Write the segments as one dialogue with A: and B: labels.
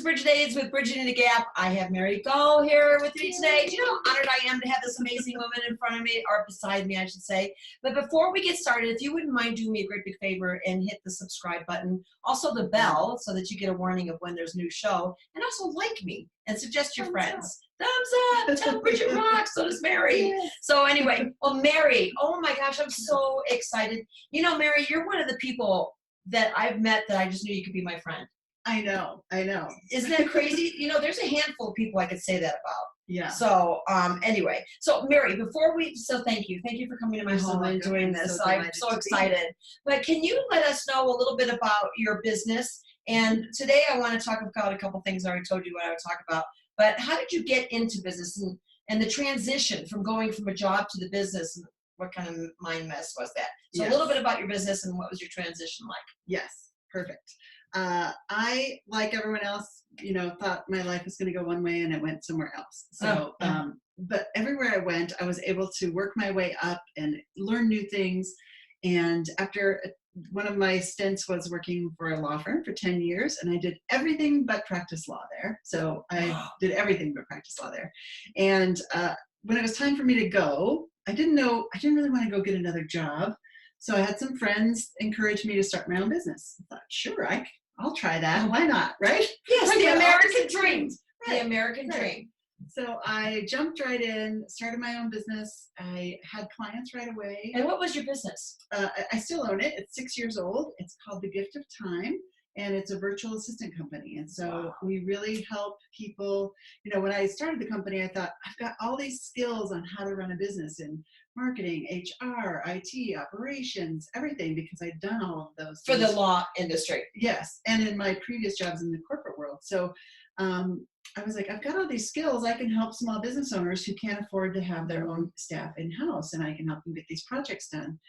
A: Bridget Aids with Bridging the Gap. I have Mary GAUL here with me today. Do you know how honored I am to have this amazing woman in front of me, or beside me, I should say. But before we get started, if you wouldn't mind doing me a great big favor and hit the subscribe button, also the bell, so that you get a warning of when there's a new show, and also like me and suggest your friends. Thumbs up, tell Bridget rocks, so does Mary. Yes. So anyway, well, Mary, oh my gosh, I'm so excited. You know, Mary, you're one of the people that I've met that I just knew you could be my friend.
B: I know.
A: Isn't that crazy? You know, there's a handful of people I could say that about.
B: Yeah.
A: So, anyway, so Mary, thank you. Thank you for coming to my home and doing this. I'm so excited. But can you let us know a little bit about your business? And today I want to talk about a couple things I already told you what I would talk about. But how did you get into business and the transition from going from a job to the business? And what kind of mind mess was that? So yes. A little bit about your business and what was your transition like?
B: Yes, perfect. I, like everyone else, thought my life was going to go one way and it went somewhere else. So, but everywhere I went, I was able to work my way up and learn new things. And after one of my stints was working for a law firm for 10 years, and I did everything but practice law there. So I did everything but practice law there. And when it was time for me to go, I didn't really want to go get another job. So I had some friends encourage me to start my own business. I thought, sure, I'll try that. Why not, right?
A: Yes, the American dream.
B: Right.
A: The American dream.
B: So I jumped right in, started my own business. I had clients right away.
A: And what was your business?
B: I still own it. It's 6 years old. It's called The Gift of Time, and it's a virtual assistant company. And so we really help people. When I started the company, I thought, I've got all these skills on how to run a business in marketing, HR, IT, operations, everything, because I'd done all of those
A: things. For the law industry.
B: Yes, and in my previous jobs in the corporate world. So I was like, I've got all these skills. I can help small business owners who can't afford to have their own staff in-house, and I can help them get these projects done.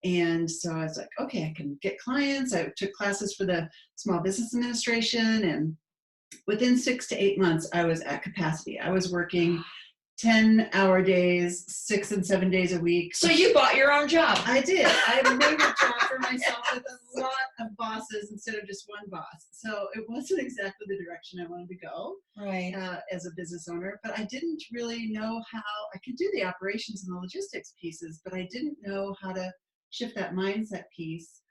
B: And so I was like, okay, I can get clients. I took classes for the Small Business Administration, and within 6 to 8 months, I was at capacity. I was working 10-hour days, 6 and 7 days a week.
A: So you bought your own job.
B: I did. I made a job for myself with a lot of bosses instead of just one boss. So it wasn't exactly the direction I wanted to go as a business owner. But I didn't really know how I could do the operations and the logistics pieces, but I didn't know how to shift that mindset piece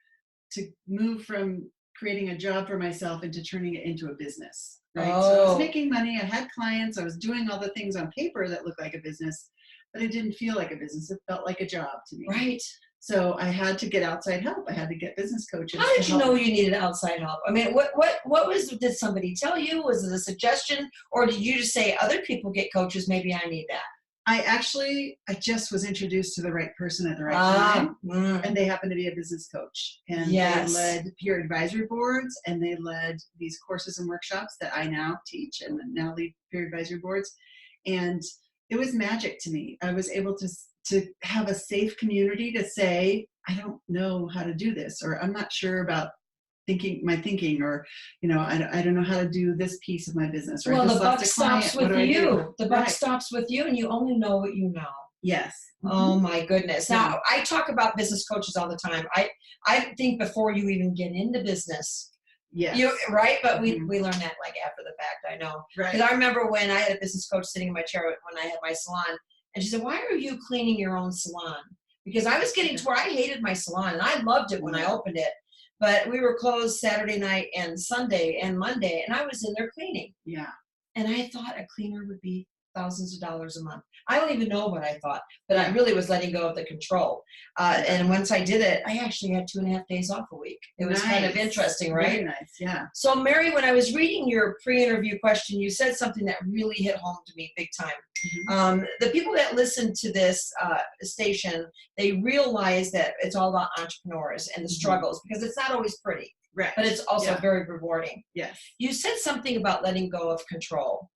B: to move from creating a job for myself into turning it into a business. Right?
A: Oh.
B: So I was making money. I had clients. I was doing all the things on paper that looked like a business, but it didn't feel like a business. It felt like a job to me.
A: Right.
B: So I had to get outside help. I had to get business coaches.
A: How did you know you needed outside help? I mean, did somebody tell you? Was it a suggestion, or did you just say, other people get coaches, maybe I need that?
B: I just was introduced to the right person at the right time, and they happened to be a business coach, and they led peer advisory boards, and they led these courses and workshops that I now teach and now lead peer advisory boards, and it was magic to me. I was able to have a safe community to say, I don't know how to do this, or I'm not sure about thinking, or I don't know how to do this piece of my business. Or
A: well, the buck stops with you. The buck stops with you, and you only know what you know.
B: Yes.
A: Oh my goodness. Now I talk about business coaches all the time. I think before you even get into business.
B: Yes.
A: But we learn that like after the fact. I know.
B: Right.
A: Because I remember when I had a business coach sitting in my chair when I had my salon, and she said, "Why are you cleaning your own salon?" Because I was getting to where I hated my salon, and I loved it when I opened it. But we were closed Saturday night and Sunday and Monday, and I was in there cleaning.
B: Yeah.
A: And I thought a cleaner would be thousands of dollars a month. I don't even know what I thought, but I really was letting go of the control. And once I did it, I actually had 2.5 days off a week. It was kind of interesting, right?
B: Very nice, yeah.
A: So Mary, when I was reading your pre-interview question, you said something that really hit home to me big time. Mm-hmm. The people that listen to this station, they realize that it's all about entrepreneurs and the struggles, because it's not always pretty,
B: right?
A: But it's also very rewarding.
B: Yes.
A: You said something about letting go of control,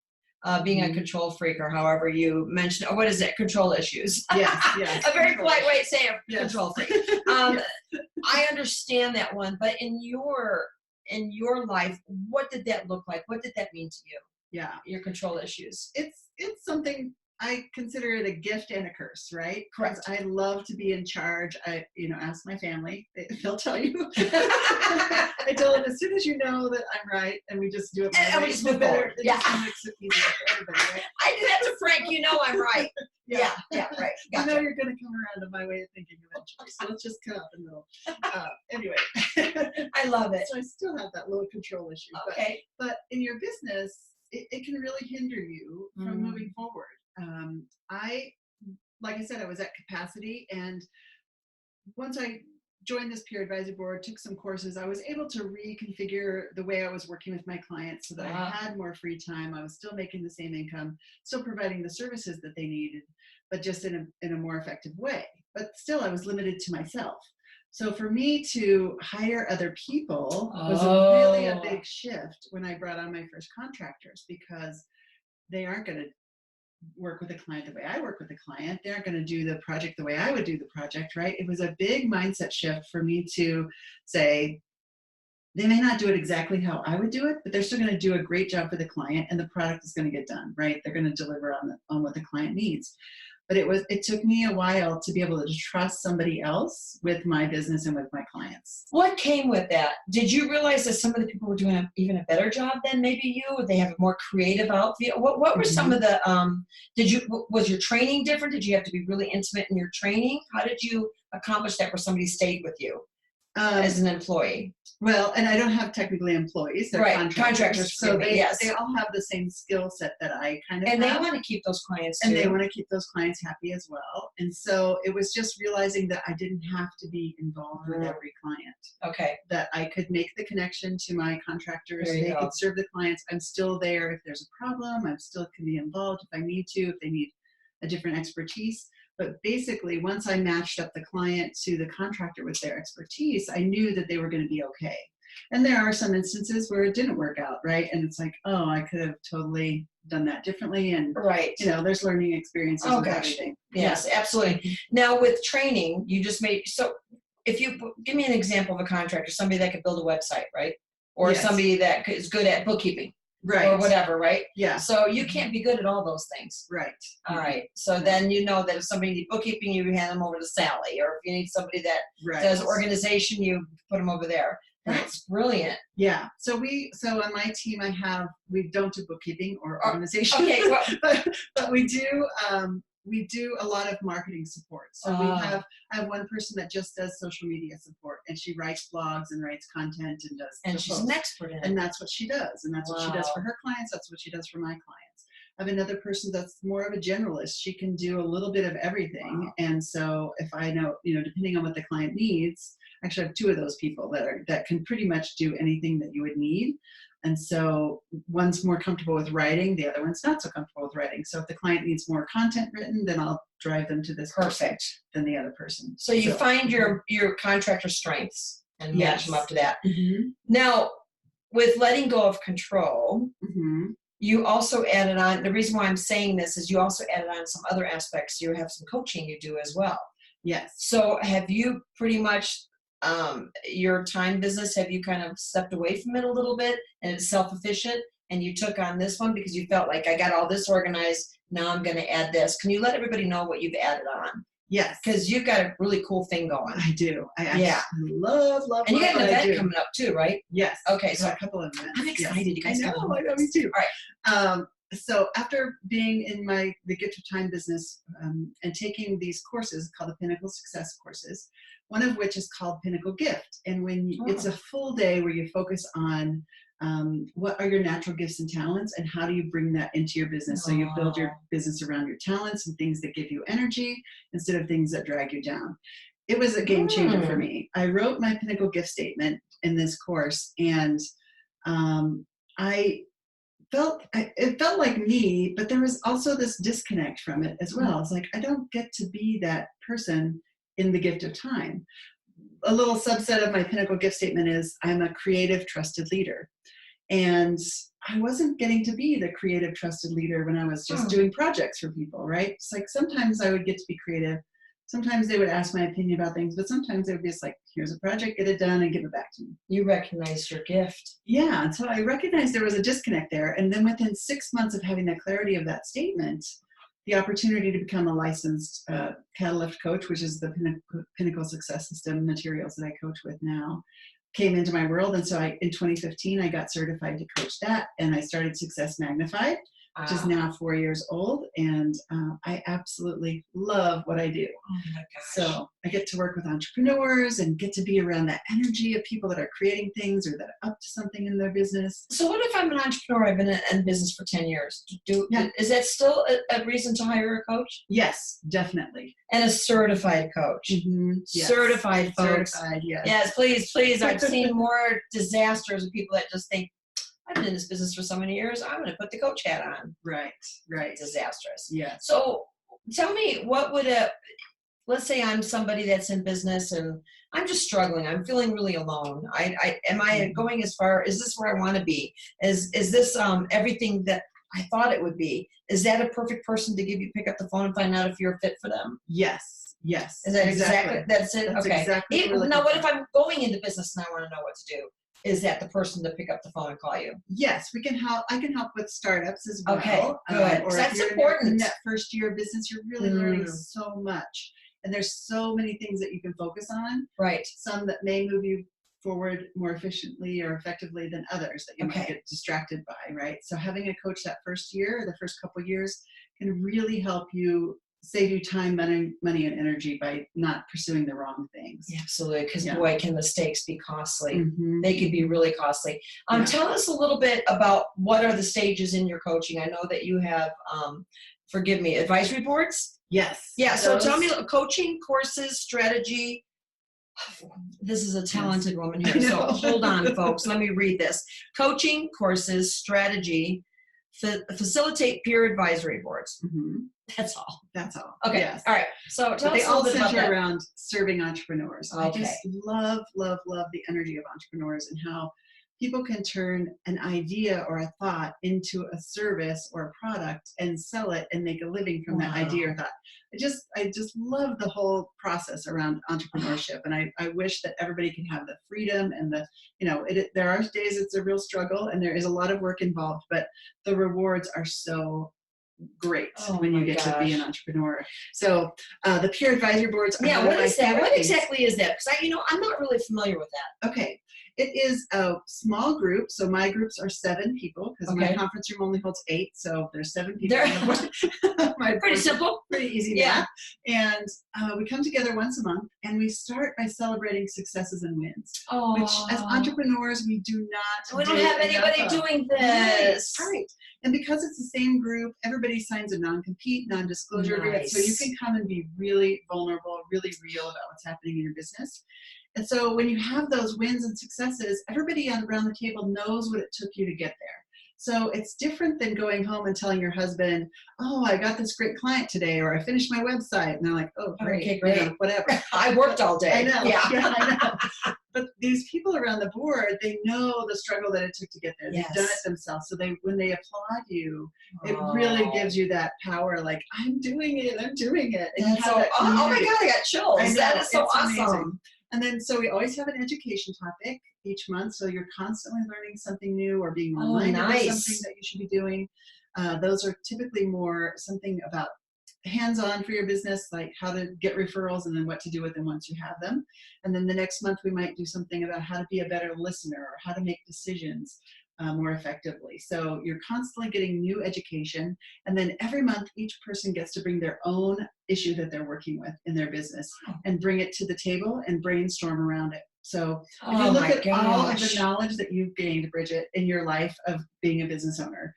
A: being a control freak, or however you mentioned, or what is it? Control issues.
B: Yes.
A: A very polite way of saying control freak. I understand that one, but in your life, what did that look like? What did that mean to you?
B: Yeah.
A: Your control issues.
B: It's something I consider it a gift and a curse, right?
A: Correct.
B: I love to be in charge. I, ask my family; they'll tell you. I tell them as soon as you know that I'm right, and we just do it.
A: And we just move forward.
B: It
A: Yeah,
B: just makes it easier for everybody, right?
A: I do that to Frank. You know I'm right. Yeah, right.
B: I know
A: Gotcha.
B: you're going to come around to my way of thinking eventually, so let's just cut out the middle. Anyway,
A: I love it.
B: so I still have that little control issue.
A: Okay.
B: But in your business, it can really hinder you from moving forward. Like I said, I was at capacity, and once I joined this peer advisory board, took some courses, I was able to reconfigure the way I was working with my clients so that I had more free time. I was still making the same income, still providing the services that they needed, but just in a more effective way. But still, I was limited to myself. So for me to hire other people was really a big shift when I brought on my first contractors, because they aren't going to work with a client the way I work with a client. They aren't going to do the project the way I would do the project, right? It was a big mindset shift for me to say, they may not do it exactly how I would do it, but they're still going to do a great job for the client, and the product is going to get done, right? They're going to deliver on what the client needs. But it took me a while to be able to trust somebody else with my business and with my clients.
A: What came with that? Did you realize that some of the people were doing even a better job than maybe you? Or they have a more creative outfit? What were some of the, was your training different? Did you have to be really intimate in your training? How did you accomplish that where somebody stayed with you as an employee?
B: Well, and I don't have technically employees. They're contractors. So they all have the same skill set that I kind of have.
A: And they want to keep those clients too.
B: And they want to keep those clients happy as well. And so it was just realizing that I didn't have to be involved with every client.
A: Okay.
B: That I could make the connection to my contractors. They could serve the clients. I'm still there if there's a problem. I'm still can be involved if I need to, if they need a different expertise. But basically, once I matched up the client to the contractor with their expertise, I knew that they were going to be okay. And there are some instances where it didn't work out, right? And it's like, oh, I could have totally done that differently. And, there's learning experiences with everything.
A: Yes, absolutely. Now, with training, you just so if you give me an example of a contractor, somebody that could build a website, right? Or somebody that is good at bookkeeping.
B: Right.
A: Or whatever, right?
B: Yeah.
A: So you can't be good at all those things.
B: Right.
A: All right. So then you know that if somebody needs bookkeeping, you hand them over to Sally. Or if you need somebody that does organization, you put them over there. That's brilliant.
B: Yeah. So on my team, we don't do bookkeeping or organization.
A: Okay. Well,
B: but we do a lot of marketing support. So I have one person that just does social media support, and she writes blogs and writes content and does.
A: And she's an expert in it.
B: And that's what she does. And that's what she does for her clients. That's what she does for my clients. I have another person that's more of a generalist. She can do a little bit of everything. Wow. And so if I know, depending on what the client needs, actually I have two of those people that can pretty much do anything that you would need. And so one's more comfortable with writing, the other one's not so comfortable with writing. So if the client needs more content written, then I'll drive them to this person than the other person.
A: So you find your contractor strengths and match them up to that. Mm-hmm. Now, with letting go of control, you also added on, the reason why I'm saying this is you also added on some other aspects. You have some coaching you do as well.
B: Yes.
A: So have you pretty much your time business, have you kind of stepped away from it a little bit and it's self-efficient and you took on this one because you felt like I got all this organized, now I'm going to add this? Can you let everybody know what you've added on?
B: Yes.
A: Because you've got a really cool thing going.
B: I do. I love
A: and you got an event coming up too, right?
B: Yes.
A: Okay. So
B: a couple of events.
A: I'm excited. You guys
B: I know, me too.
A: All right.
B: So after being in the Gift of Time business and taking these courses called the Pinnacle Success courses, one of which is called Pinnacle Gift. And it's a full day where you focus on what are your natural gifts and talents and how do you bring that into your business. So you build your business around your talents and things that give you energy instead of things that drag you down. It was a game changer for me. I wrote my Pinnacle Gift statement in this course, and it felt like me, but there was also this disconnect from it as well. It's like, I don't get to be that person in the gift of time. A little subset of my Pinnacle Gift statement is I'm a creative, trusted leader. And I wasn't getting to be the creative, trusted leader when I was just doing projects for people, right? It's like sometimes I would get to be creative. Sometimes they would ask my opinion about things, but sometimes they would be just like, here's a project, get it done and give it back to me.
A: You recognize your gift.
B: Yeah, and so I recognized there was a disconnect there. And then within 6 months of having the clarity of that statement, the opportunity to become a licensed Catalyst coach, which is the Pinnacle Success System materials that I coach with now, came into my world. And so in 2015, I got certified to coach that, and I started Success Magnified, which is now 4 years old. And I absolutely love what I do.
A: Oh my gosh.
B: So I get to work with entrepreneurs and get to be around that energy of people that are creating things or that are up to something in their business.
A: So what if I'm an entrepreneur? I've been in business for 10 years.
B: Yeah.
A: Is that still a reason to hire a coach?
B: Yes, definitely.
A: And a certified coach.
B: Mm-hmm. Yes.
A: Certified, folks.
B: Certified, yes.
A: Yes, please. I've seen more disasters of people that just think, I've been in this business for so many years, I'm going to put the coach hat on.
B: Right.
A: Disastrous.
B: Yes.
A: So tell me, let's say I'm somebody that's in business and I'm just struggling. I'm feeling really alone. Am I going as far? Is this where I want to be? Is this everything that I thought it would be? Is that a perfect person to pick up the phone and find out if you're fit for them?
B: Yes.
A: Is that exactly that's it?
B: That's
A: okay.
B: Exactly
A: Now, what if I'm going into business and I want to know what to do? Is that the person to pick up the phone and call you?
B: Yes, we can help. I can help with startups as well.
A: Okay, good.
B: Or
A: That's
B: if you're
A: important.
B: In that first year of business, you're really learning so much. And there's so many things that you can focus on.
A: Right.
B: Some that may move you forward more efficiently or effectively than others that you might get distracted by, right? So having a coach that first year, the first couple of years, can really help you save you time, money, and energy by not pursuing the wrong things.
A: Yeah, absolutely, because boy, can mistakes be costly.
B: Mm-hmm.
A: They could be really costly. Tell us a little bit about what are the stages in your coaching. I know that you have, forgive me, advisory boards?
B: Yes.
A: Yeah, so tell me, coaching, courses, strategy. This is a talented woman here, so hold on, folks. Let me read this. Coaching, courses, strategy, facilitate peer advisory boards.
B: Mm-hmm.
A: That's all.
B: That's all.
A: Okay.
B: Yes.
A: All right. So tell us
B: they
A: a
B: all
A: little bit about
B: center
A: that.
B: around serving entrepreneurs.
A: Okay.
B: I just love the energy of entrepreneurs and how people can turn an idea or a thought into a service or a product and sell it and make a living from that idea or thought. I just love the whole process around entrepreneurship, and I wish that everybody can have the freedom and there are days it's a real struggle and there is a lot of work involved, but the rewards are so great when you get to be an entrepreneur. So the peer advisory boards are
A: what is that? What
B: things.
A: Exactly is that? Because I'm not really familiar with that.
B: Okay. It is a small group. So my groups are 7 people because my conference room only holds 8. So there's 7 people.
A: Pretty simple.
B: Pretty easy math. And we come together once a month and we start by celebrating successes and wins, which as entrepreneurs, we do not.
A: We don't have anybody doing this.
B: Right. And because it's the same group, everybody signs a non-compete, non-disclosure agreement. So you can come and be really vulnerable, really real about what's happening in your business. And so when you have those wins and successes, everybody around the table knows what it took you to get there. So it's different than going home and telling your husband, oh, I got this great client today, or I finished my website. And they're like, oh, great,
A: okay, great.
B: Whatever.
A: I worked all day.
B: I know.
A: Yeah.
B: I know. But these people around the board, they know the struggle that it took to get there. They've done it themselves. So when they applaud you, it really gives you that power, like, I'm doing it. And
A: oh my God, I got chills. That is so awesome.
B: Amazing. And then, so we always have an education topic each month. So you're constantly learning something new or being reminded of something that you should be doing. Those are typically more something about hands-on for your business, like how to get referrals and then what to do with them once you have them. And then the next month we might do something about how to be a better listener or how to make decisions more effectively. So you're constantly getting new education. And then every month, each person gets to bring their own issue that they're working with in their business and bring it to the table and brainstorm around it. So if you look at all of the knowledge that you've gained, Bridget, in your life of being a business owner,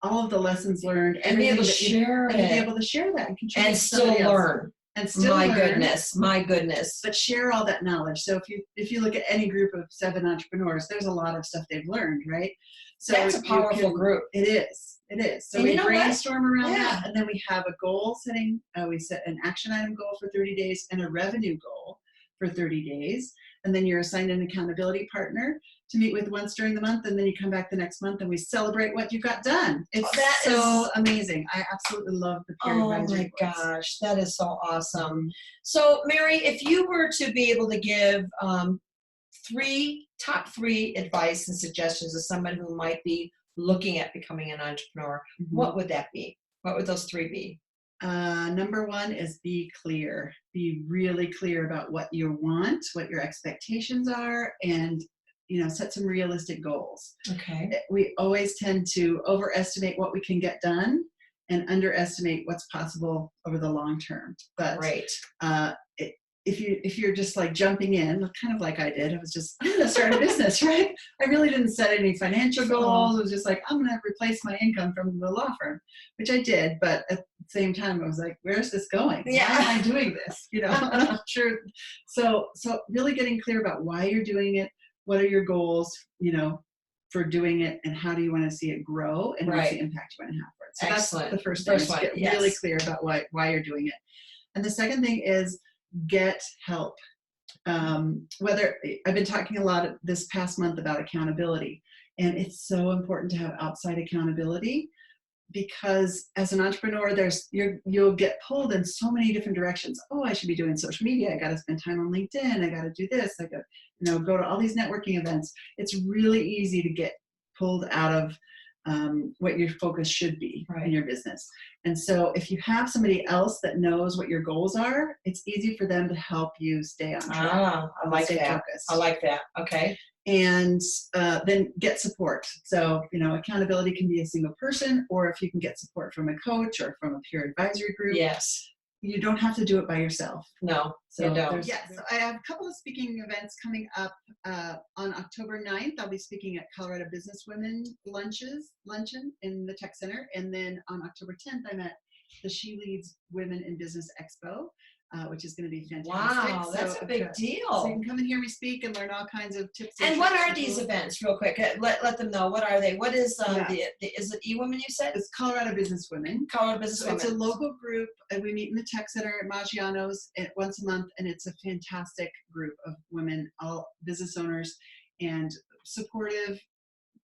B: all of the lessons learned,
A: and be able to share it,
B: and be able to share that and contribute
A: and still learn.
B: And still
A: my goodness.
B: But share all that knowledge. So if you look at any group of 7 entrepreneurs, there's a lot of stuff they've learned, right? So
A: that's a powerful group.
B: It is. So we brainstorm around that, and then we have a goal setting. We set an action item goal for 30 days and a revenue goal for 30 days. And then you're assigned an accountability partner to meet with once during the month, and then you come back the next month and we celebrate what you got done. It's so amazing. I absolutely love the peer advisory boards.
A: Oh my gosh, that is so awesome. So Mary, if you were to be able to give top three advice and suggestions to someone who might be looking at becoming an entrepreneur, what would that be? What would those 3 be?
B: Number one is be clear. Be really clear about what you want, what your expectations are, and set some realistic goals.
A: Okay.
B: We always tend to overestimate what we can get done and underestimate what's possible over the long term. But
A: Great.
B: If you're just like jumping in, kind of like I did, I'm going to start a business, right? I really didn't set any financial goals. It was just like, I'm going to replace my income from the law firm, which I did. But at the same time, I was like, where's this going?
A: Yeah.
B: Why am I doing this? I'm not sure. So really getting clear about why you're doing it. What are your goals, for doing it, and how do you want to see it grow, and what's the impact you want to have for it? So
A: excellent.
B: That's the first thing, is get really clear about why you're doing it. And the second thing is get help. Whether I've been talking a lot this past month about accountability, and it's so important to have outside accountability, because as an entrepreneur, you'll get pulled in so many different directions. Oh, I should be doing social media. I got to spend time on LinkedIn. I got to do this. I got go to all these networking events. It's really easy to get pulled out of what your focus should be in your business. And so if you have somebody else that knows what your goals are, it's easy for them to help you stay on track.
A: I like that.
B: Focused.
A: I like that. Okay.
B: And then get support. So, accountability can be a single person, or if you can get support from a coach or from a peer advisory group.
A: Yes.
B: You don't have to do it by yourself.
A: No,
B: so
A: you don't.
B: So I have a couple of speaking events coming up on October 9th. I'll be speaking at Colorado Business Women Luncheon in the Tech Center. And then on October 10th, I'm at the She Leads Women in Business Expo, which is going to be fantastic.
A: Wow, that's a big deal.
B: So you can come and hear me speak and learn all kinds of tips.
A: And what are these events, real quick? Let them know. What are they? What is is it eWomen you said?
B: It's Colorado Business Women.
A: Colorado Business Women.
B: It's a local group, and we meet in the Tech Center at Maggiano's once a month, and it's a fantastic group of women, all business owners, and supportive,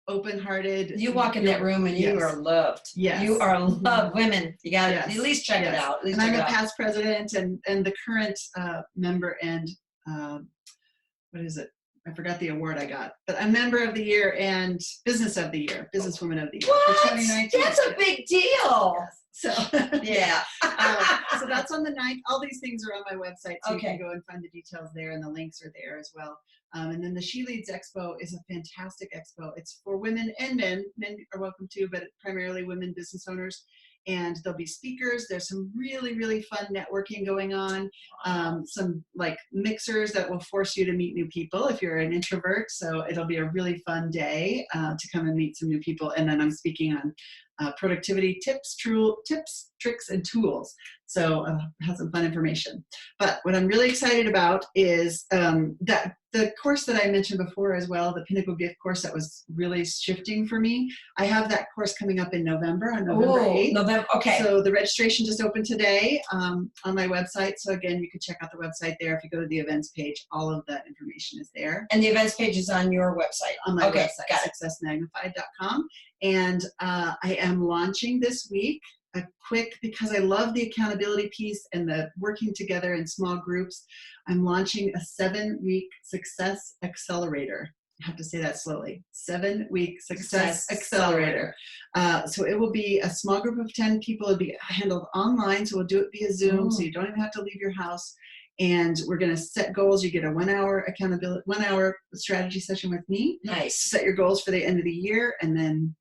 B: open-hearted.
A: You walk in that room and you are loved.
B: Yes.
A: You are loved. Women, you got to at least check it out.
B: And I'm a past president and the current member and what is it? I forgot the award I got, but I'm member of the year and business of the year, businesswoman of the year.
A: What?
B: For 2019.
A: That's a big deal.
B: Yes. So
A: yeah.
B: So that's on the 9th. All these things are on my website, so you can go and find the details there, and the links are there as well. And then the She Leads Expo is a fantastic expo. It's for women and men. Men are welcome too, but primarily women business owners. And there'll be speakers. There's some really, really fun networking going on. Some like mixers that will force you to meet new people if you're an introvert. So it'll be a really fun day to come and meet some new people. And then I'm speaking on productivity tips, tricks, and tools. So have some fun information. But what I'm really excited about is that the course that I mentioned before as well, the Pinnacle Gift course that was really shifting for me. I have that course coming up in November, on November 8th.
A: Okay.
B: So the registration just opened today on my website. So again, you can check out the website there. If you go to the events page, all of that information is there.
A: And the events page is on your website.
B: On my website, successmagnified.com. And I am launching this week because I love the accountability piece and the working together in small groups. I'm launching a 7-week success accelerator. I have to say that slowly. 7-week success accelerator. So it will be a small group of 10 people. It'll be handled online. So we'll do it via Zoom. So you don't even have to leave your house. And we're going to set goals. You get a 1-hour accountability, 1-hour strategy session with me.
A: Nice.
B: Set your goals for the end of the year, and then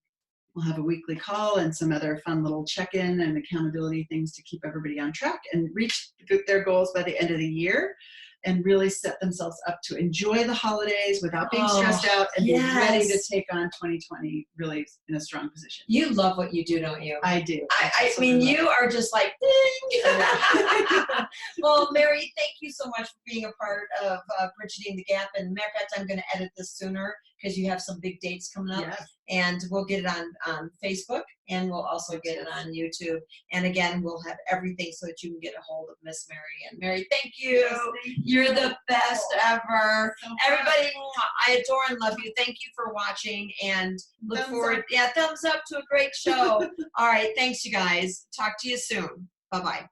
B: we'll have a weekly call and some other fun little check-in and accountability things to keep everybody on track and reach their goals by the end of the year, and really set themselves up to enjoy the holidays without being stressed out and be ready to take on 2020 really in a strong position. You love what you do, don't you? I do. I mean, you are just like, ding. Well, Mary, thank you so much for being a part of Bridging the Gap. And matter of fact, I'm going to edit this sooner because you have some big dates coming up. Yes. And we'll get it on Facebook, and we'll also get it on YouTube. And again, we'll have everything so that you can get a hold of Miss Mary. And Mary, thank you. Yes, thank you. You're the best ever. So everybody, I adore and love you. Thank you for watching, and look forward. Thumbs up to a great show. All right. Thanks, you guys. Talk to you soon. Bye-bye.